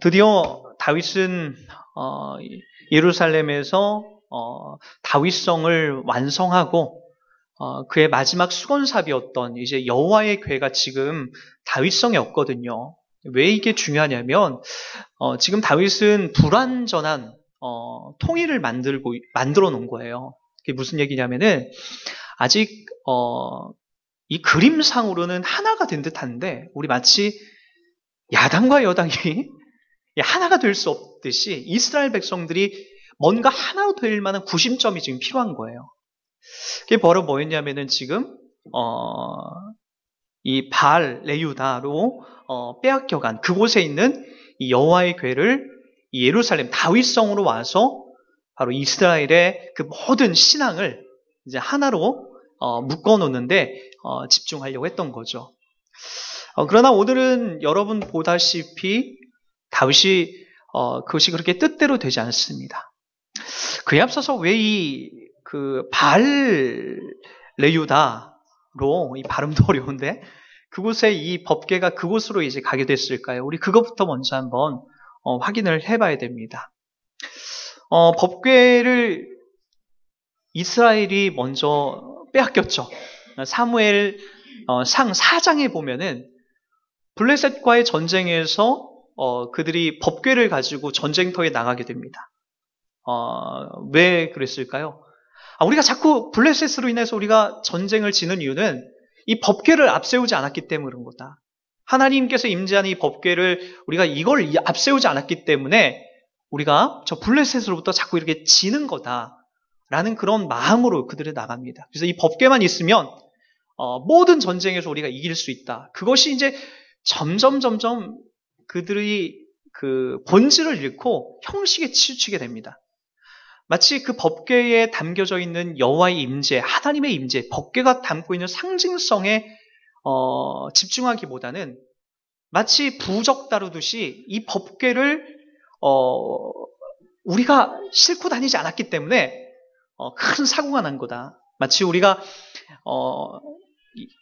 드디어 다윗은 예루살렘에서 다윗성을 완성하고 그의 마지막 수건삽이었던 이제 여호와의 궤가 지금 다윗성에 없거든요. 왜 이게 중요하냐면 지금 다윗은 불완전한 통일을 만들어 놓은 거예요. 그게 무슨 얘기냐면은 아직 이 그림상으로는 하나가 된 듯한데 우리 마치 야당과 여당이 하나가 될 수 없듯이 이스라엘 백성들이 뭔가 하나 될 만한 구심점이 지금 필요한 거예요. 그게 바로 뭐였냐면은 지금 이 바알 레유다로 빼앗겨간 그곳에 있는 이 여호와의 궤를 이 예루살렘 다윗성으로 와서 바로 이스라엘의 그 모든 신앙을 이제 하나로 묶어 놓는데 집중하려고 했던 거죠. 그러나 오늘은 여러분 보다시피 다윗이 그것이 그렇게 뜻대로 되지 않습니다. 그에 앞서서 왜 그 바알 레유다로 이 발음도 어려운데 그곳에 이 법궤가 그곳으로 이제 가게 됐을까요? 우리 그것부터 먼저 한번 확인을 해봐야 됩니다. 법궤를 이스라엘이 먼저 빼앗겼죠. 사무엘 상 4장에 보면은 블레셋과의 전쟁에서 그들이 법궤를 가지고 전쟁터에 나가게 됩니다. 왜 그랬을까요? 우리가 자꾸 블레셋으로 인해서 우리가 전쟁을 지는 이유는 이 법궤를 앞세우지 않았기 때문에 그런 거다. 하나님께서 임재하는 이 법궤를 우리가 이걸 앞세우지 않았기 때문에 우리가 저 블레셋으로부터 자꾸 이렇게 지는 거다라는 그런 마음으로 그들이 나갑니다. 그래서 이 법궤만 있으면 모든 전쟁에서 우리가 이길 수 있다. 그것이 이제 점점 그들이 그 본질을 잃고 형식에 치우치게 됩니다. 마치 그 법궤에 담겨져 있는 여호와의 임재, 하나님의 임재, 법궤가 담고 있는 상징성에 집중하기보다는 마치 부적 다루듯이 이 법궤를 우리가 싣고 다니지 않았기 때문에 큰 사고가 난 거다. 마치 우리가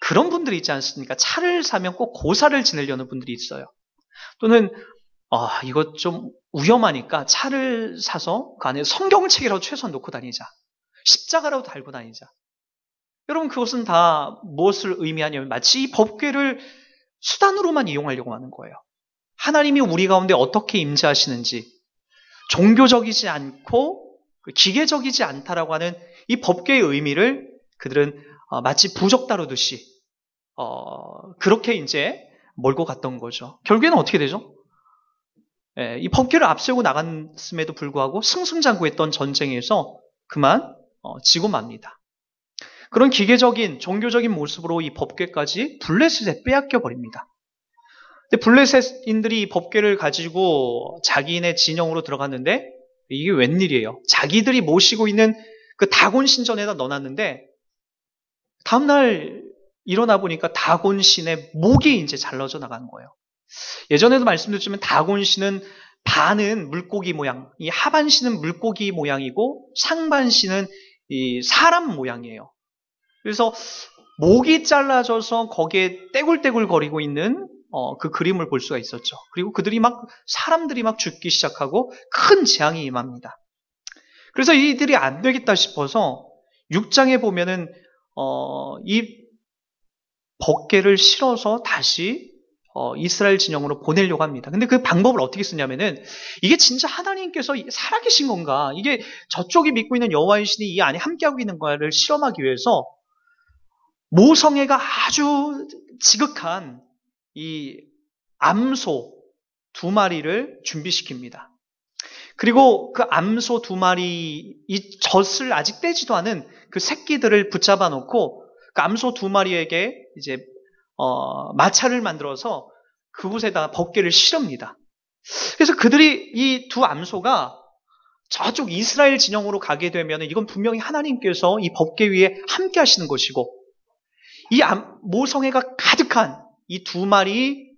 그런 분들이 있지 않습니까? 차를 사면 꼭 고사를 지내려는 분들이 있어요. 또는 이거 좀 위험하니까 차를 사서 그 안에 성경책이라도 최소한 놓고 다니자. 십자가라도 달고 다니자. 여러분 그것은 다 무엇을 의미하냐면 마치 이 법궤를 수단으로만 이용하려고 하는 거예요. 하나님이 우리 가운데 어떻게 임재하시는지 종교적이지 않고 기계적이지 않다라고 하는 이 법궤의 의미를 그들은 마치 부적 다루듯이 그렇게 이제 몰고 갔던 거죠. 결국에는 어떻게 되죠? 이 법궤를 앞세우고 나갔음에도 불구하고 승승장구했던 전쟁에서 그만 지고 맙니다. 그런 기계적인 종교적인 모습으로 이 법궤까지 블레셋에 빼앗겨 버립니다. 근데 블레셋인들이 이 법궤를 가지고 자기네 진영으로 들어갔는데 이게 웬일이에요? 자기들이 모시고 있는 그 다곤 신전에다 넣어놨는데 다음날 일어나 보니까 다곤 신의 목이 이제 잘라져 나간 거예요. 예전에도 말씀드렸지만 다곤 신은 반은 물고기 모양, 이 하반 신은 물고기 모양이고 상반 신은 이 사람 모양이에요. 그래서 목이 잘라져서 거기에 떼굴떼굴 거리고 있는 그 그림을 볼 수가 있었죠. 그리고 사람들이 막 죽기 시작하고 큰 재앙이 임합니다. 그래서 이들이 안 되겠다 싶어서 6장에 보면은 이 법궤를 실어서 다시 이스라엘 진영으로 보내려고 합니다. 근데 그 방법을 어떻게 쓰냐면은 이게 진짜 하나님께서 살아계신 건가? 이게 저쪽이 믿고 있는 여호와의 신이 이 안에 함께하고 있는 거를 실험하기 위해서 모성애가 아주 지극한 이 암소 2마리를 준비시킵니다. 그리고 그 암소 2마리, 이 젖을 아직 떼지도 않은 그 새끼들을 붙잡아 놓고 그 암소 2마리에게 이제 마차를 만들어서 그곳에다가 법궤를 실읍니다. 그래서 그들이 이 두 암소가 저쪽 이스라엘 진영으로 가게 되면 이건 분명히 하나님께서 이 법궤 위에 함께 하시는 것이고 이 모성애가 가득한 이 2마리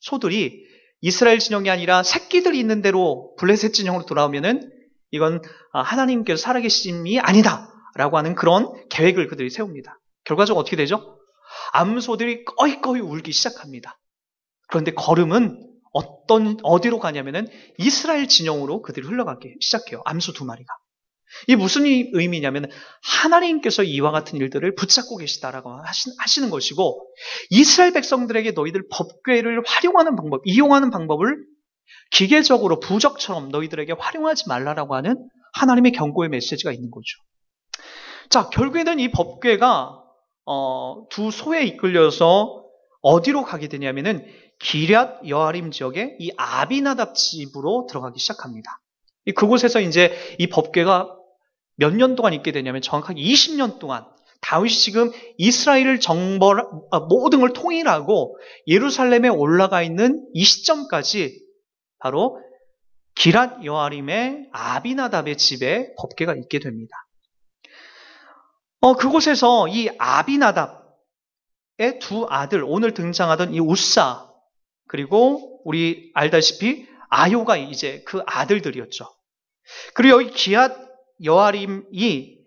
소들이 이스라엘 진영이 아니라 새끼들이 있는 대로 블레셋 진영으로 돌아오면은 이건 하나님께서 살아계심이 아니다라고 하는 그런 계획을 그들이 세웁니다. 결과적으로 어떻게 되죠? 암소들이 꺼이꺼이 울기 시작합니다. 그런데 걸음은 어디로 가냐면은 이스라엘 진영으로 그들이 흘러가기 시작해요. 암소 2마리가. 이게 무슨 의미냐면 하나님께서 이와 같은 일들을 붙잡고 계시다라고 하시는 것이고, 이스라엘 백성들에게 너희들 법궤를 활용하는 방법, 이용하는 방법을 기계적으로 부적처럼 너희들에게 활용하지 말라라고 하는 하나님의 경고의 메시지가 있는 거죠. 자, 결국에는 이 법궤가 두 소에 이끌려서 어디로 가게 되냐면은 기럇 여아림 지역의 이 아비나답 집으로 들어가기 시작합니다. 그곳에서 이제 이 법궤가 몇 년 동안 있게 되냐면 정확하게 20년 동안 다윗이 지금 이스라엘을 모든 걸 통일하고 예루살렘에 올라가 있는 이 시점까지 바로 기럇 여아림의 아비나답의 집에 법궤가 있게 됩니다. 그곳에서 이 아비나답의 두 아들, 오늘 등장하던 이 우사, 그리고 우리 알다시피 아요가 이제 그 아들들이었죠. 그리고 여기 기럇 여아림이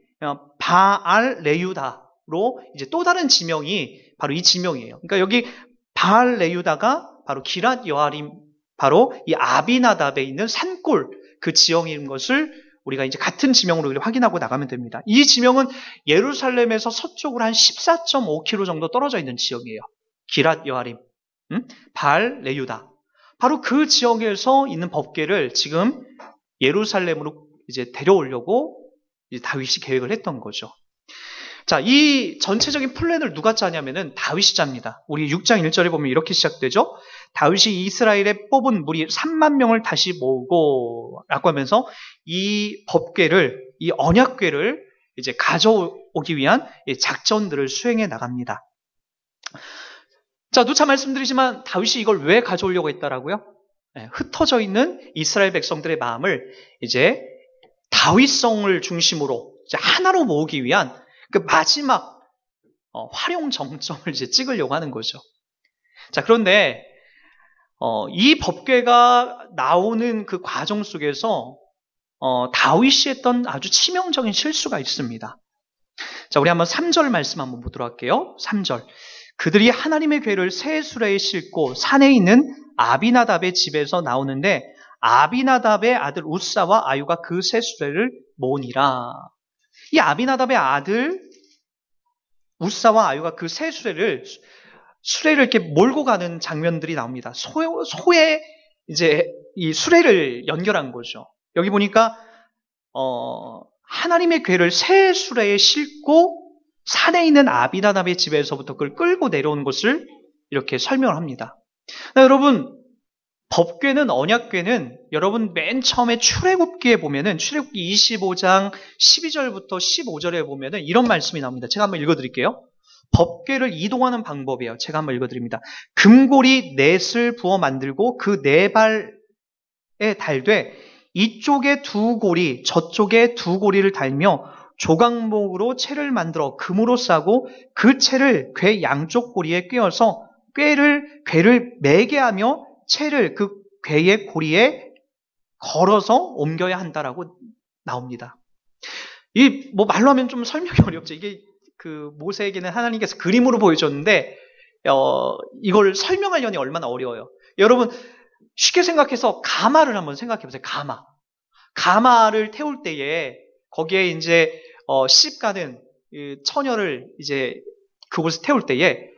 바알 레유다로 이제 또 다른 지명이 바로 이 지명이에요. 그러니까 여기 바알 레유다가 바로 기럇 여아림, 바로 이 아비나답에 있는 산골 그 지형인 것을 우리가 이제 같은 지명으로 확인하고 나가면 됩니다. 이 지명은 예루살렘에서 서쪽으로 한 14.5km 정도 떨어져 있는 지역이에요. 기럇 여아림, 바알 레유다. 바로 그 지역에서 있는 법궤를 지금 예루살렘으로 이제 데려오려고 이제 다윗이 계획을 했던 거죠. 자, 이 전체적인 플랜을 누가 짜냐면은 다윗이 짭니다. 우리 6장 1절에 보면 이렇게 시작되죠. 다윗이 이스라엘에 뽑은 무리 3만 명을 다시 모으고 라고 하면서 이 법궤를, 이 언약궤를 이제 가져오기 위한 작전들을 수행해 나갑니다. 자, 누차 말씀드리지만 다윗이 이걸 왜 가져오려고 했다라고요? 흩어져 있는 이스라엘 백성들의 마음을 이제 다윗성을 중심으로 이제 하나로 모으기 위한 그 마지막 활용 정점을 이제 찍으려고 하는 거죠. 자, 그런데 이 법궤가 나오는 그 과정 속에서 다윗이 했던 아주 치명적인 실수가 있습니다. 자, 우리 한번 3절 말씀 한번 보도록 할게요. 3절. 그들이 하나님의 궤를 새 수레에 싣고 산에 있는 아비나답의 집에서 나오는데 아비나답의 아들 우사와 아유가 그 새 수레를 모으니라. 이 아비나답의 아들 우사와 아유가 그 새 수레를 이렇게 몰고 가는 장면들이 나옵니다. 소에 이제 이 수레를 연결한 거죠. 여기 보니까 하나님의 궤를 새 수레에 싣고 산에 있는 아비나답의 집에서부터 그걸 끌고 내려온 것을 이렇게 설명을 합니다. 여러분, 법궤는, 언약궤는 여러분 맨 처음에 출애굽기에 보면은 출애굽기 25장 12절부터 15절에 보면은 이런 말씀이 나옵니다. 제가 한번 읽어드릴게요. 법궤를 이동하는 방법이에요. 제가 한번 읽어드립니다. 금고리 넷을 부어 만들고 그 네 발에 달되 이쪽에 두 고리, 저쪽에 두 고리를 달며 조각목으로 채를 만들어 금으로 싸고 그 채를 궤 양쪽 고리에 꿰어서 궤를 매게 하며 채를 그 궤의 고리에 걸어서 옮겨야 한다라고 나옵니다. 이 뭐 말로 하면 좀 설명이 어렵죠. 이게 그 모세에게는 하나님께서 그림으로 보여줬는데 이걸 설명하려니 얼마나 어려워요. 여러분 쉽게 생각해서 가마를 한번 생각해 보세요. 가마를 태울 때에 거기에 이제 시집가는 처녀를 이제 그곳에 태울 때에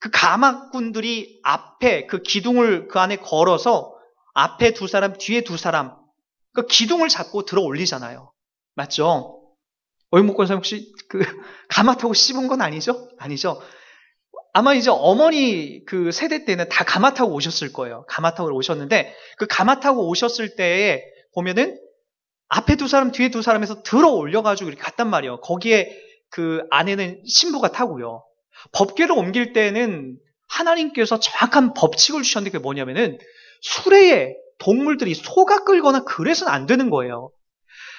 그 가마꾼들이 앞에 그 기둥을 그 안에 걸어서 앞에 두 사람, 뒤에 두 사람 그 기둥을 잡고 들어 올리잖아요. 맞죠? 오영목권사 혹시 그 가마 타고 씹은 건 아니죠? 아니죠. 아마 이제 어머니 그 세대 때는 다 가마 타고 오셨을 거예요. 가마 타고 오셨는데 그 가마 타고 오셨을 때에 보면은 앞에 두 사람, 뒤에 두 사람에서 들어 올려가지고 이렇게 갔단 말이에요. 거기에 그 안에는 신부가 타고요. 법궤를 옮길 때는 하나님께서 정확한 법칙을 주셨는데 그게 뭐냐면은 수레에 동물들이 소가 끌거나 그래서는 안 되는 거예요.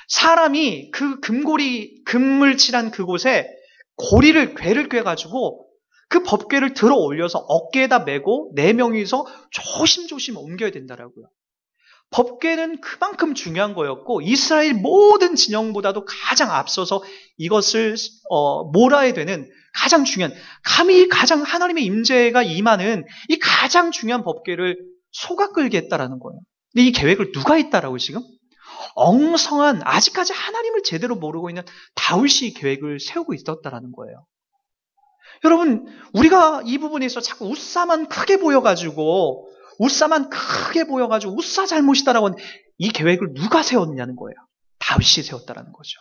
사람이 그 금을 칠한 그곳에 궤를 꿰가지고 그 법궤를 들어 올려서 어깨에다 메고 네 명이서 조심조심 옮겨야 된다라고요. 법궤는 그만큼 중요한 거였고 이스라엘 모든 진영보다도 가장 앞서서 이것을 몰아야 되는 가장 중요한, 감히 가장 하나님의 임재가 임하는 이 가장 중요한 법궤를 소가 끌겠다라는 거예요. 근데 이 계획을 누가 했다라고 지금? 엉성한, 아직까지 하나님을 제대로 모르고 있는 다윗이 계획을 세우고 있었다라는 거예요. 여러분, 우리가 이 부분에서 자꾸 우사만 크게 보여가지고 우사 잘못이다라고 하는 이 계획을 누가 세웠냐는 거예요. 다윗이 세웠다라는 거죠.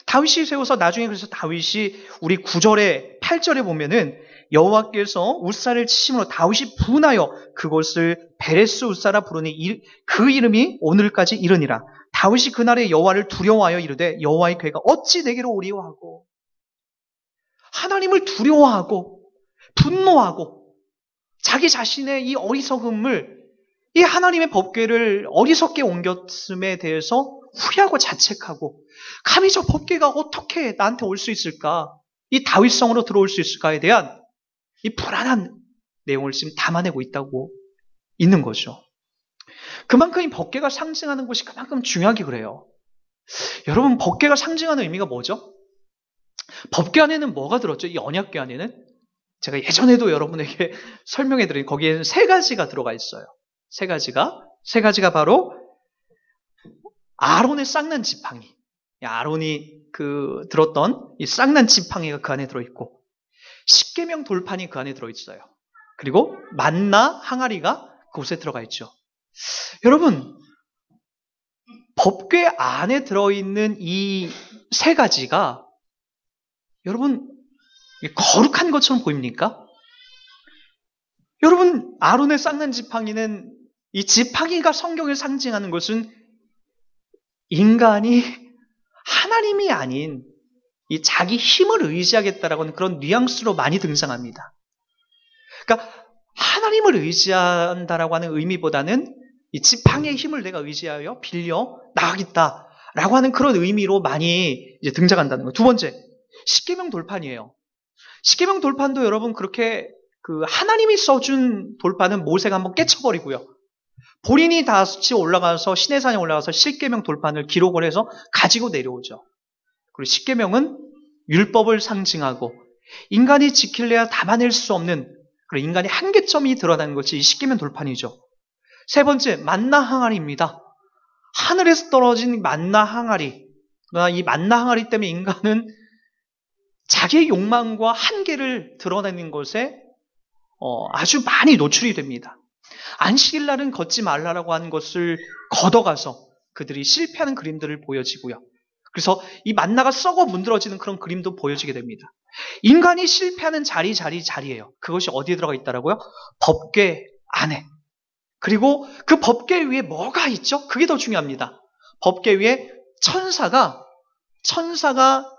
다윗이 세워서 나중에 그래서 다윗이 우리 9절에 8절에 보면은 여호와께서 우사를 치심으로 다윗이 분하여 그곳을 베레스 우사라 부르니 그 이름이 오늘까지 이르니라. 다윗이 그날에 여호와를 두려워하여 이르되 여호와의 괴가 어찌 내게로 오리오 하고, 하나님을 두려워하고 분노하고 자기 자신의 이 어리석음을, 이 하나님의 법궤를 어리석게 옮겼음에 대해서 후회하고 자책하고, 감히 저 법궤가 어떻게 나한테 올 수 있을까, 이 다윗성으로 들어올 수 있을까에 대한 이 불안한 내용을 지금 담아내고 있는 거죠. 그만큼 이 법궤가 상징하는 것이 그만큼 중요하게 그래요. 여러분, 법궤가 상징하는 의미가 뭐죠? 법궤 안에는 뭐가 들었죠? 이 언약궤 안에는 제가 예전에도 여러분에게 설명해드린, 거기에는 3가지가 들어가 있어요. 세 가지가 바로 아론의 쌍난 지팡이, 아론이 들었던 이 쌍난 지팡이가 그 안에 들어있고, 십계명 돌판이 그 안에 들어있어요. 그리고 만나 항아리가 그곳에 들어가 있죠. 여러분, 법궤 안에 들어있는 이 3가지가 여러분 거룩한 것처럼 보입니까? 여러분, 아론의 쌍난 지팡이는, 이 지팡이가 성경을 상징하는 것은 인간이 하나님이 아닌 이 자기 힘을 의지하겠다라고 하는 그런 뉘앙스로 많이 등장합니다. 그러니까 하나님을 의지한다라고 하는 의미보다는 이 지팡이의 힘을 내가 의지하여 빌려 나가겠다라고 하는 그런 의미로 많이 이제 등장한다는 거예요. 2번째, 십계명 돌판이에요. 십계명 돌판도 여러분 그렇게 하나님이 써준 돌판은 모세가 한번 깨쳐버리고요. 본인이 다시 올라가서 시내산에 올라가서 십계명 돌판을 기록을 해서 가지고 내려오죠. 그리고 십계명은 율법을 상징하고 인간이 지킬래야 담아낼 수 없는 그런 인간의 한계점이 드러나는 것이 이 십계명 돌판이죠. 3번째, 만나 항아리입니다. 하늘에서 떨어진 만나 항아리. 그러나 이 만나 항아리 때문에 인간은 자기의 욕망과 한계를 드러내는 것에 아주 많이 노출이 됩니다. 안식일 날은 걷지 말라라고 하는 것을 걷어가서 그들이 실패하는 그림들을 보여지고요. 그래서 이 만나가 썩어 문드러지는 그런 그림도 보여지게 됩니다. 인간이 실패하는 자리예요. 그것이 어디에 들어가 있다라고요? 법궤 안에. 그리고 그 법궤 위에 뭐가 있죠? 그게 더 중요합니다. 법궤 위에 천사가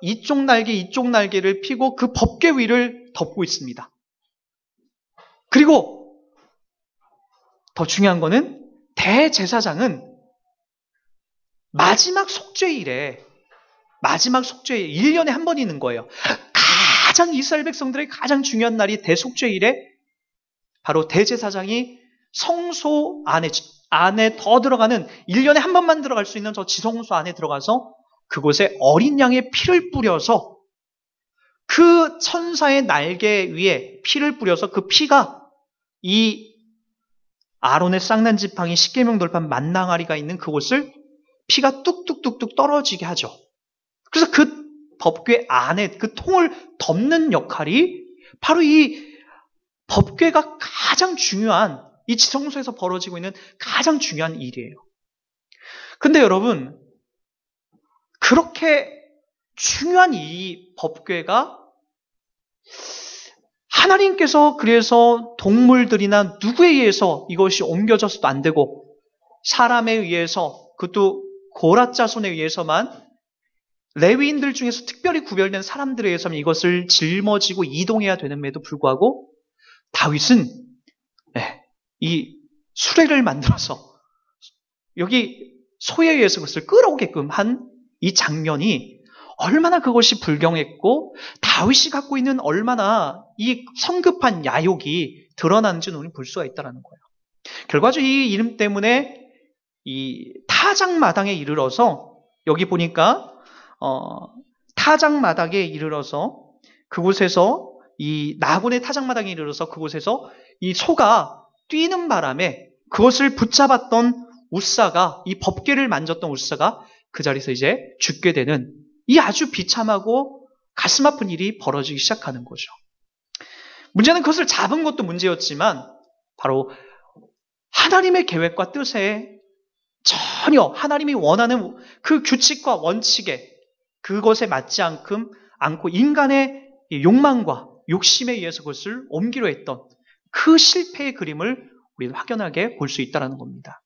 이쪽 날개를 펴고 그 법궤 위를 덮고 있습니다. 그리고 더 중요한 거는 대제사장은 마지막 속죄일에 1년에 한 번 있는 거예요. 가장 이스라엘 백성들의 가장 중요한 날이 대속죄일에 바로 대제사장이 성소 안에 더 들어가는 1년에 한 번만 들어갈 수 있는 저 지성소 안에 들어가서 그곳에 어린 양의 피를 뿌려서 그 천사의 날개 위에 피를 뿌려서 그 피가 이 아론의 쌍난 지팡이 십계명 돌판 만나항아리가 있는 그곳을 피가 뚝뚝뚝뚝 떨어지게 하죠. 그래서 그 법궤 안에 그 통을 덮는 역할이 바로 이 법궤가 가장 중요한, 이 지성소에서 벌어지고 있는 가장 중요한 일이에요. 근데 여러분, 그렇게 중요한 이 법궤가 하나님께서 그래서 동물들이나 누구에 의해서 이것이 옮겨져서도 안 되고 사람에 의해서, 그것도 고라 자손에 의해서만, 레위인들 중에서 특별히 구별된 사람들에 의해서만 이것을 짊어지고 이동해야 되는데도 불구하고 다윗은 이 수레를 만들어서 여기 소에 의해서 그것을 끌어오게끔 한 이 장면이 얼마나 그것이 불경했고 다윗이 갖고 있는 얼마나 이 성급한 야욕이 드러나는지는 우리는 볼 수가 있다는 거예요. 결과적으로 이 이름 때문에 이 타작마당에 이르러서, 여기 보니까 타작마당에 이르러서 그곳에서 이 나곤의 타작마당에 이르러서 그곳에서 이 소가 뛰는 바람에 그것을 붙잡았던 웃사가, 이 법궤를 만졌던 웃사가 그 자리에서 이제 죽게 되는 이 아주 비참하고 가슴 아픈 일이 벌어지기 시작하는 거죠. 문제는 그것을 잡은 것도 문제였지만 바로 하나님의 계획과 뜻에 전혀 하나님이 원하는 그 규칙과 원칙에 그것에 맞지 않고 인간의 욕망과 욕심에 의해서 그것을 옮기려 했던 그 실패의 그림을 우리는 확연하게 볼 수 있다는 겁니다.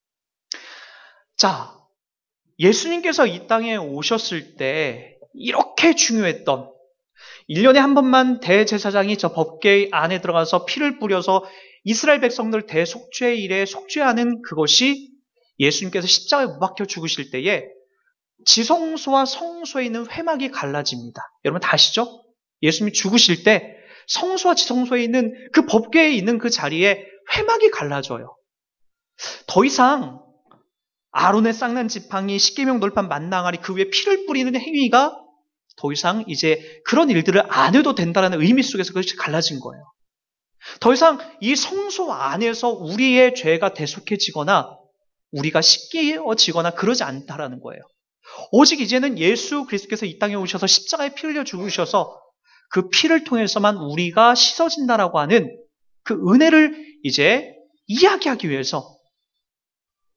자, 예수님께서 이 땅에 오셨을 때 이렇게 중요했던 1년에 한 번만 대제사장이 저 법궤 안에 들어가서 피를 뿌려서 이스라엘 백성들 대속죄 일에 속죄하는 그것이 예수님께서 십자가에 못 박혀 죽으실 때에 지성소와 성소에 있는 회막이 갈라집니다. 여러분 다 아시죠? 예수님이 죽으실 때 성소와 지성소에 있는 그 법궤에 있는 그 자리에 회막이 갈라져요. 더 이상 아론의 쌍난 지팡이, 십계명 돌판 만나가리 그 위에 피를 뿌리는 행위가 더 이상 이제 그런 일들을 안 해도 된다는 의미 속에서 그것이 갈라진 거예요. 더 이상 이 성소 안에서 우리의 죄가 대속해지거나 우리가 씻겨지거나 그러지 않다라는 거예요. 오직 이제는 예수 그리스도께서 이 땅에 오셔서 십자가에 피 흘려 죽으셔서 그 피를 통해서만 우리가 씻어진다라고 하는 그 은혜를 이제 이야기하기 위해서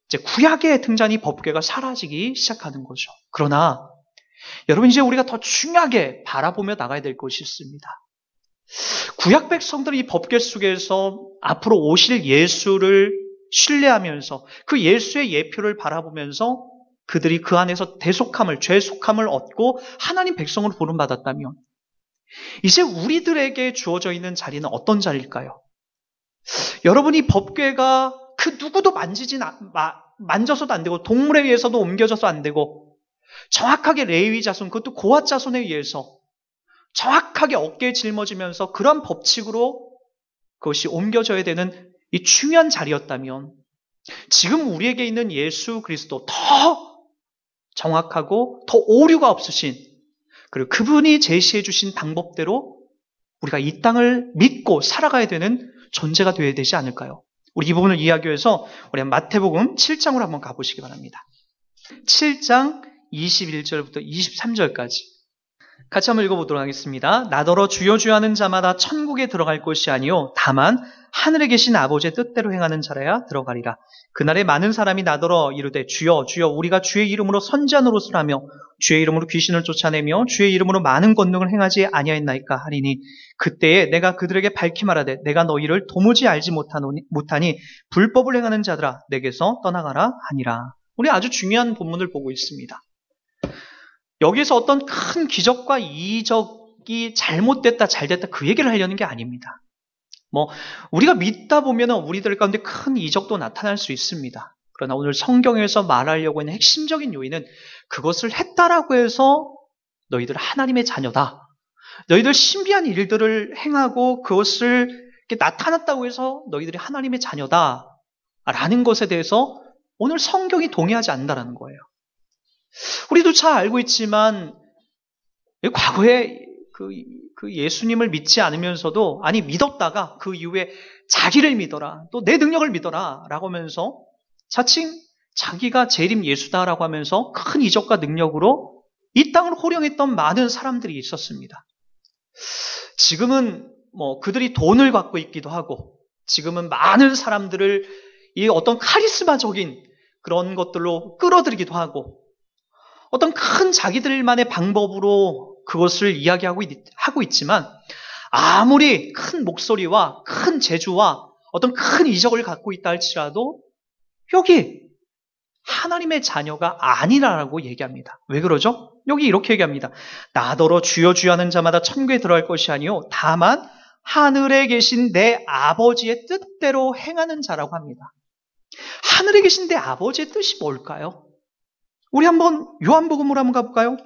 이제 구약의 등잔이 법궤가 사라지기 시작하는 거죠. 그러나 여러분 이제 우리가 더 중요하게 바라보며 나가야 될 것이 있습니다. 구약 백성들이 이 법궤 속에서 앞으로 오실 예수를 신뢰하면서 그 예수의 예표를 바라보면서 그들이 그 안에서 대속함을, 죄속함을 얻고 하나님 백성으로 부름받았다면 이제 우리들에게 주어져 있는 자리는 어떤 자리일까요? 여러분이 법궤가 그 누구도 만져서도 안 되고 동물에 의해서도 옮겨져서 안 되고 정확하게 레위 자손, 그것도 고핫 자손에 의해서 정확하게 어깨에 짊어지면서 그런 법칙으로 그것이 옮겨져야 되는 이 중요한 자리였다면 지금 우리에게 있는 예수 그리스도 더 정확하고 더 오류가 없으신 그리고 그분이 제시해 주신 방법대로 우리가 이 땅을 믿고 살아가야 되는 존재가 되어야 되지 않을까요? 우리 이 부분을 이해하기 위해서 우리 마태복음 7장으로 한번 가보시기 바랍니다. 7장 21절부터 23절까지 같이 한번 읽어보도록 하겠습니다. 나더러 주여 주여 하는 자마다 천국에 들어갈 것이 아니요 다만 하늘에 계신 아버지의 뜻대로 행하는 자라야 들어가리라. 그날에 많은 사람이 나더러 이르되 주여 주여 우리가 주의 이름으로 선지한 노릇을 하며 주의 이름으로 귀신을 쫓아내며 주의 이름으로 많은 권능을 행하지 아니하였나이까 하리니 그때에 내가 그들에게 밝히 말하되 내가 너희를 도무지 알지 못하니 불법을 행하는 자들아 내게서 떠나가라 하니라. 우리 아주 중요한 본문을 보고 있습니다. 여기서 어떤 큰 기적과 이적이 잘못됐다 잘됐다 그 얘기를 하려는 게 아닙니다. 우리가 믿다 보면 우리들 가운데 큰 이적도 나타날 수 있습니다. 그러나 오늘 성경에서 말하려고 하는 핵심적인 요인은 그것을 했다라고 해서 너희들 하나님의 자녀다. 너희들 신비한 일들을 행하고 그것을 이렇게 나타났다고 해서 너희들이 하나님의 자녀다. 라는 것에 대해서 오늘 성경이 동의하지 않는다는 거예요. 우리도 잘 알고 있지만 과거에 그 예수님을 믿지 않으면서도 아니 믿었다가 그 이후에 자기를 믿어라 또 내 능력을 믿어라 라고 하면서 자칭 자기가 재림 예수다라고 하면서 큰 이적과 능력으로 이 땅을 호령했던 많은 사람들이 있었습니다. 지금은 그들이 돈을 갖고 있기도 하고 지금은 많은 사람들을 이 어떤 카리스마적인 그런 것들로 끌어들이기도 하고 어떤 큰 자기들만의 방법으로 그것을 이야기하고 있지만 아무리 큰 목소리와 큰 재주와 어떤 큰 이적을 갖고 있다 할지라도 여기 하나님의 자녀가 아니라고 얘기합니다. 왜 그러죠? 여기 이렇게 얘기합니다. 나더러 주여 주여 하는 자마다 천국에 들어갈 것이 아니요 다만 하늘에 계신 내 아버지의 뜻대로 행하는 자라고 합니다. 하늘에 계신 내 아버지의 뜻이 뭘까요? 우리 한번 요한복음으로 한번 가볼까요?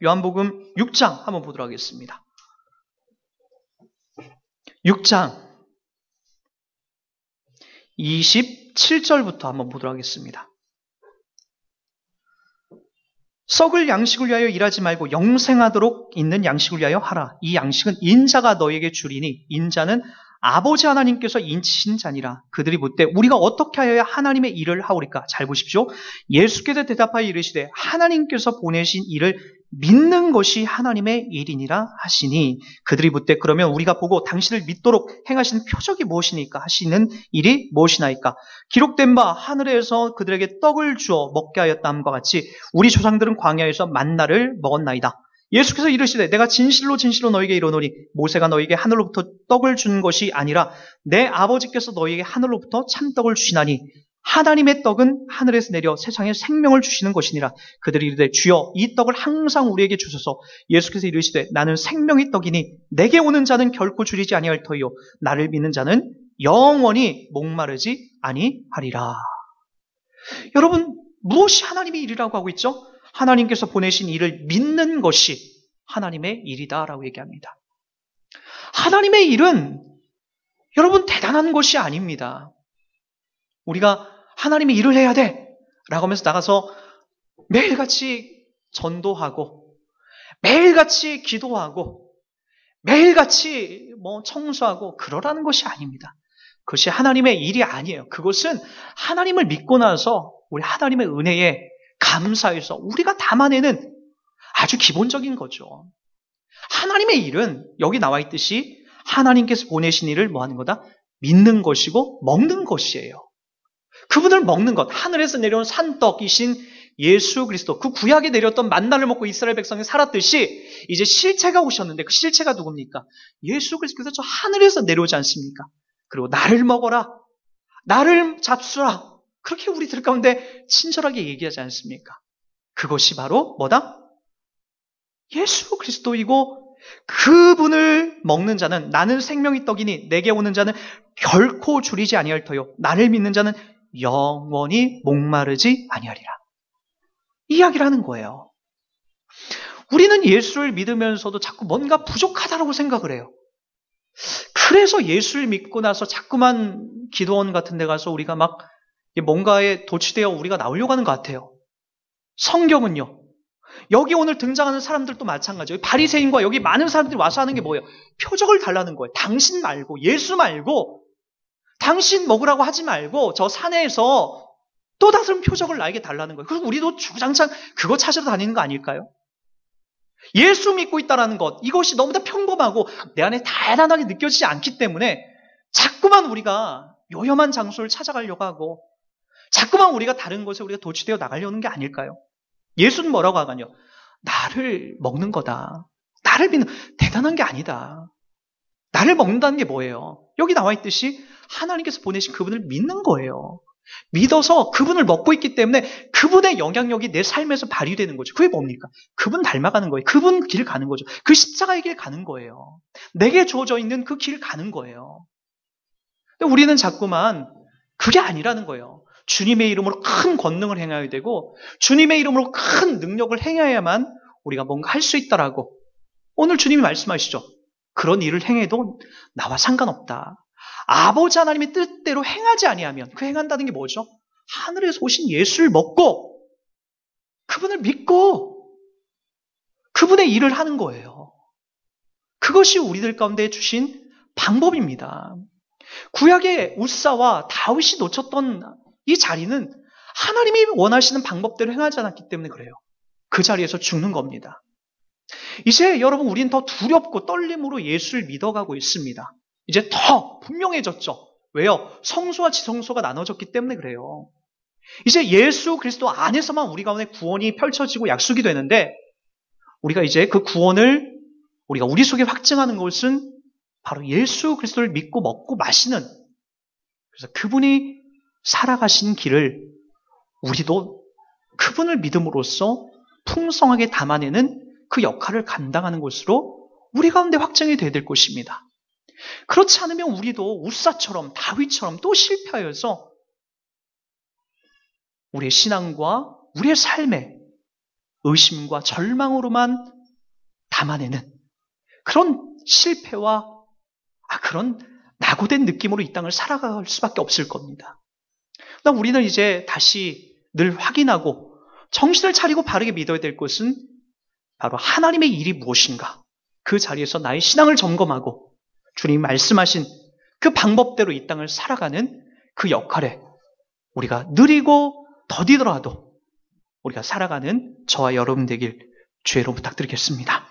요한복음 6장 한번 보도록 하겠습니다. 6장 27절부터 한번 보도록 하겠습니다. 썩을 양식을 위하여 일하지 말고 영생하도록 있는 양식을 위하여 하라. 이 양식은 인자가 너에게 주리니 인자는 아버지 하나님께서 인치신 자니라. 그들이 묻되 우리가 어떻게 하여야 하나님의 일을 하오리까? 잘 보십시오. 예수께서 대답하여 이르시되 하나님께서 보내신 일을 믿는 것이 하나님의 일이니라 하시니, 그들이 묻되 그러면 우리가 보고 당신을 믿도록 행하신 표적이 무엇이니까? 하시는 일이 무엇이나이까? 기록된 바 하늘에서 그들에게 떡을 주어 먹게 하였다함과 같이 우리 조상들은 광야에서 만나를 먹었나이다. 예수께서 이르시되 내가 진실로 진실로 너에게 이르노니 모세가 너에게 하늘로부터 떡을 준 것이 아니라 내 아버지께서 너에게 하늘로부터 참떡을 주시나니 하나님의 떡은 하늘에서 내려 세상에 생명을 주시는 것이니라. 그들이 이르되 주여 이 떡을 항상 우리에게 주소서. 예수께서 이르시되 나는 생명의 떡이니 내게 오는 자는 결코 줄이지 아니할 터이요 나를 믿는 자는 영원히 목마르지 아니하리라. 여러분, 무엇이 하나님의 일이라고 하고 있죠? 하나님께서 보내신 일을 믿는 것이 하나님의 일이다라고 얘기합니다. 하나님의 일은 여러분 대단한 것이 아닙니다. 우리가 하나님의 일을 해야 돼 라고 하면서 나가서 매일같이 전도하고 매일같이 기도하고 매일같이 청소하고 그러라는 것이 아닙니다. 그것이 하나님의 일이 아니에요. 그것은 하나님을 믿고 나서 우리 하나님의 은혜에 감사해서 우리가 담아내는 아주 기본적인 거죠. 하나님의 일은 여기 나와 있듯이 하나님께서 보내신 일을 뭐 하는 거다? 믿는 것이고 먹는 것이에요. 그분을 먹는 것, 하늘에서 내려온 산떡이신 예수 그리스도, 그 구약에 내렸던 만나를 먹고 이스라엘 백성이 살았듯이 이제 실체가 오셨는데 그 실체가 누굽니까? 예수 그리스도께서 저 하늘에서 내려오지 않습니까? 그리고 나를 먹어라, 나를 잡수라, 그렇게 우리들 가운데 친절하게 얘기하지 않습니까? 그것이 바로 뭐다? 예수 그리스도이고 그분을 먹는 자는 나는 생명의 떡이니 내게 오는 자는 결코 줄이지 아니할 터요 나를 믿는 자는 영원히 목마르지 아니하리라. 이야기를 하는 거예요. 우리는 예수를 믿으면서도 자꾸 뭔가 부족하다고 생각을 해요. 그래서 예수를 믿고 나서 자꾸만 기도원 같은 데 가서 우리가 막 뭔가에 도취되어 우리가 나오려고 하는 것 같아요. 성경은요, 여기 오늘 등장하는 사람들도 마찬가지예요. 바리새인과 여기 많은 사람들이 와서 하는 게 뭐예요? 표적을 달라는 거예요. 당신 말고, 예수 말고, 당신 먹으라고 하지 말고 저 산에서 또 다른 표적을 나에게 달라는 거예요. 그리고 우리도 주구장창 그거 찾으러 다니는 거 아닐까요? 예수 믿고 있다는 것, 이것이 너무나 평범하고 내 안에 대단하게 느껴지지 않기 때문에 자꾸만 우리가 요염한 장소를 찾아가려고 하고 자꾸만 우리가 다른 곳에 우리가 도취되어 나가려는 게 아닐까요? 예수는 뭐라고 하거든요? 나를 먹는 거다. 나를 믿는, 대단한 게 아니다. 나를 먹는다는 게 뭐예요? 여기 나와 있듯이 하나님께서 보내신 그분을 믿는 거예요. 믿어서 그분을 먹고 있기 때문에 그분의 영향력이 내 삶에서 발휘되는 거죠. 그게 뭡니까? 그분 닮아가는 거예요. 그분 길 가는 거죠. 그 십자가의 길 가는 거예요. 내게 주어져 있는 그 길 가는 거예요. 근데 우리는 자꾸만 그게 아니라는 거예요. 주님의 이름으로 큰 권능을 행해야 되고 주님의 이름으로 큰 능력을 행해야만 우리가 뭔가 할 수 있다라고. 오늘 주님이 말씀하시죠. 그런 일을 행해도 나와 상관없다. 아버지 하나님의 뜻대로 행하지 아니하면, 그 행한다는 게 뭐죠? 하늘에서 오신 예수를 먹고 그분을 믿고 그분의 일을 하는 거예요. 그것이 우리들 가운데 주신 방법입니다. 구약의 웃사와 다윗이 놓쳤던 이 자리는 하나님이 원하시는 방법대로 행하지 않았기 때문에 그래요. 그 자리에서 죽는 겁니다. 이제 여러분, 우리는 더 두렵고 떨림으로 예수를 믿어가고 있습니다. 이제 더 분명해졌죠. 왜요? 성소와 지성소가 나눠졌기 때문에 그래요. 이제 예수 그리스도 안에서만 우리 가운데 구원이 펼쳐지고 약속이 되는데, 우리가 이제 그 구원을 우리가 우리 속에 확증하는 것은 바로 예수 그리스도를 믿고 먹고 마시는, 그래서 그분이 살아가신 길을 우리도 그분을 믿음으로써 풍성하게 담아내는 그 역할을 감당하는 것으로 우리 가운데 확정이 되어야 될 것입니다. 그렇지 않으면 우리도 웃사처럼 다윗처럼 또 실패하여서 우리의 신앙과 우리의 삶에 의심과 절망으로만 담아내는 그런 실패와 그런 낙오된 느낌으로 이 땅을 살아갈 수밖에 없을 겁니다. 그러나 우리는 이제 다시 늘 확인하고 정신을 차리고 바르게 믿어야 될 것은 바로 하나님의 일이 무엇인가, 그 자리에서 나의 신앙을 점검하고 주님이 말씀하신 그 방법대로 이 땅을 살아가는 그 역할에 우리가 느리고 더디더라도 우리가 살아가는 저와 여러분 되길 주의로 부탁드리겠습니다.